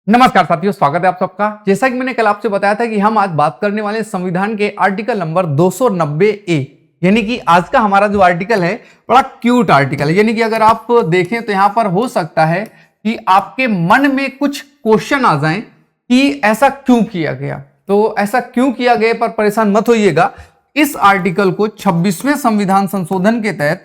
नमस्कार साथियों, स्वागत है आप सबका। जैसा कि मैंने कल आपसे बताया था कि हम आज बात करने वाले संविधान के आर्टिकल नंबर 290 ए, यानी कि आज का हमारा जो आर्टिकल है बड़ा क्यूट आर्टिकल है। यानी कि अगर आप देखें तो यहां पर हो सकता है कि आपके मन में कुछ क्वेश्चन आ जाएं कि ऐसा क्यों किया गया। तो ऐसा क्यों किया गया पर परेशान मत होइएगा। इस आर्टिकल को 26वें संविधान संशोधन के तहत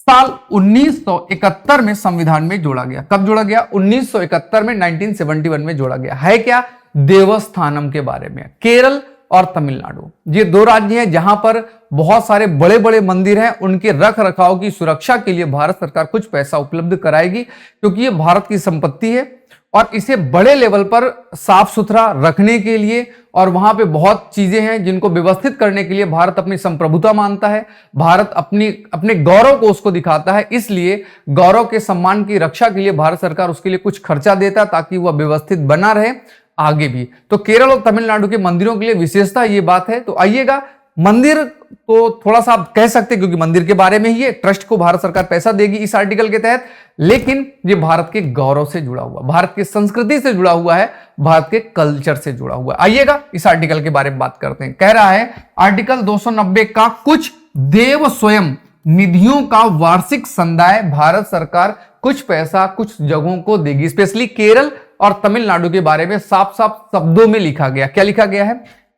साल 1971 में संविधान में जोड़ा गया। कब जोड़ा गया? 1971 में, 1971 में जोड़ा गया। है क्या? देवस्थानम के बारे में। केरल और तमिलनाडु ये दो राज्य हैं जहां पर बहुत सारे बड़े बड़े मंदिर हैं। उनके रख रखाव की सुरक्षा के लिए भारत सरकार कुछ पैसा उपलब्ध कराएगी, क्योंकि ये भारत की संपत्ति है और इसे बड़े लेवल पर साफ सुथरा रखने के लिए और वहां पे बहुत चीजें हैं जिनको व्यवस्थित करने के लिए भारत अपनी संप्रभुता मानता है। भारत अपने गौरव को उसको दिखाता है, इसलिए गौरव के सम्मान की रक्षा के लिए भारत सरकार उसके लिए कुछ खर्चा देता है ताकि वह व्यवस्थित बना रहे आगे भी। तो केरल और तमिलनाडु के मंदिरों के लिए विशेषता ये बात है। तो आइएगा, मंदिर तो थोड़ा सा आप कह सकते हैं क्योंकि मंदिर के बारे में ही है, ट्रस्ट को भारत सरकार पैसा देगी इस आर्टिकल के तहत, लेकिन ये भारत के गौरव से जुड़ा हुआ, भारत की संस्कृति से जुड़ा हुआ है, भारत के कल्चर से जुड़ा हुआ है। आइएगा इस आर्टिकल के बारे में बात करते हैं। कह रहा है आर्टिकल 290 का कुछ देव स्वयं निधियों का वार्षिक संदाय भारत सरकार कुछ पैसा कुछ जगहों को देगी। स्पेशली केरल और तमिलनाडु के बारे में साफ साफ शब्दों में लिखा गया। क्या लिखा गया है?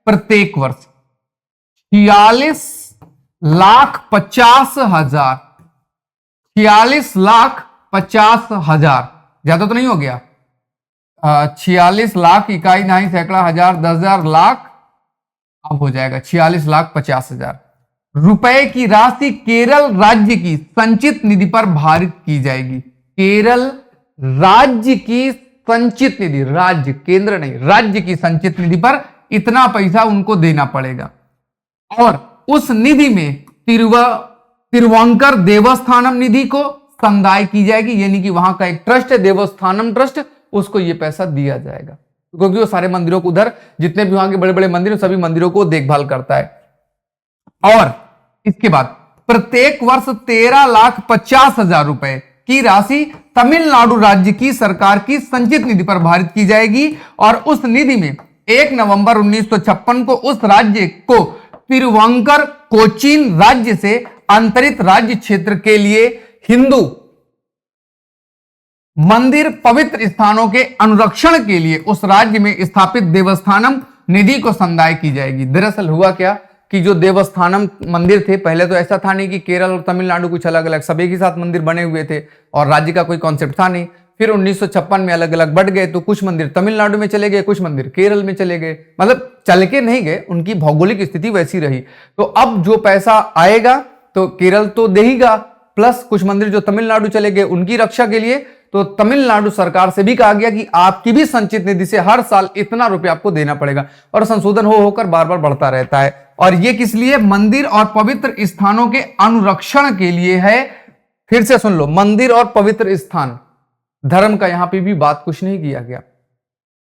प्रत्येक वर्ष 46,50,000, 46,50,000, ज्यादा तो नहीं हो गया? 46 लाख इकाई नहीं, सैकड़ा, हजार, 10,000, लाख, अब हो जाएगा 46,50,000 रुपए की राशि केरल राज्य की संचित निधि पर भारित की जाएगी। केरल राज्य की संचित निधि, राज्य, केंद्र नहीं, राज्य की संचित निधि पर इतना पैसा उनको देना पड़ेगा और उस निधि में तिरुवंकर देवस्थानम निधि को संदाय की जाएगी। यानी कि वहां का एक ट्रस्ट है, देवस्थानम ट्रस्ट, उसको यह पैसा दिया जाएगा क्योंकि वो सारे मंदिरों को, उधर जितने भी वहां के बड़े बड़े मंदिर, सभी मंदिरों को देखभाल करता है। और इसके बाद प्रत्येक वर्ष 13,50,000 रुपए की राशि तमिलनाडु राज्य की सरकार की संचित निधि पर भारित की जाएगी और उस निधि में 1 नवंबर 1956 को उस राज्य को तिरुवंकर कोचीन राज्य से अंतरित राज्य क्षेत्र के लिए हिंदू मंदिर पवित्र स्थानों के अनुरक्षण के लिए उस राज्य में स्थापित देवस्थानम निधि को संदाय की जाएगी। दरअसल हुआ क्या कि जो देवस्थानम मंदिर थे, पहले तो ऐसा था नहीं कि केरल और तमिलनाडु कुछ अलग अलग, सब एक ही साथ मंदिर बने हुए थे और राज्य का कोई कॉन्सेप्ट था नहीं। फिर 1956 में अलग अलग बढ़ गए, तो कुछ मंदिर तमिलनाडु में चले गए, कुछ मंदिर केरल में चले गए, मतलब चल के नहीं गए, उनकी भौगोलिक स्थिति वैसी रही। तो अब जो पैसा आएगा तो केरल तो देगा, प्लस कुछ मंदिर जो तमिलनाडु चले गए उनकी रक्षा के लिए तो तमिलनाडु सरकार से भी कहा गया कि आपकी भी संचित निधि से हर साल इतना रुपया आपको देना पड़ेगा और संशोधन होकर बार बार बढ़ता रहता है। और ये किस लिए? मंदिर और पवित्र स्थानों के अनुरक्षण के लिए है। फिर से सुन लो, मंदिर और पवित्र स्थान, धर्म का यहां पे भी बात कुछ नहीं किया गया।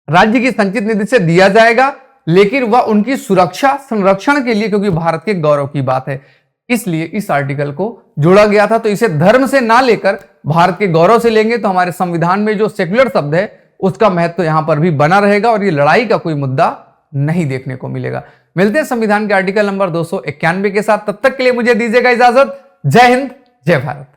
राज्य की संचित निधि से दिया जाएगा, लेकिन वह उनकी सुरक्षा संरक्षण के लिए, क्योंकि भारत के गौरव की बात है, इसलिए इस आर्टिकल को जोड़ा गया था। तो इसे धर्म से ना लेकर भारत के गौरव से लेंगे तो हमारे संविधान में जो सेक्युलर शब्द है उसका महत्व तो यहां पर भी बना रहेगा और ये लड़ाई का कोई मुद्दा नहीं देखने को मिलेगा। मिलते हैं संविधान के आर्टिकल नंबर 291 के साथ, तब तक के लिए मुझे दीजिएगा इजाजत। जय हिंद, जय भारत।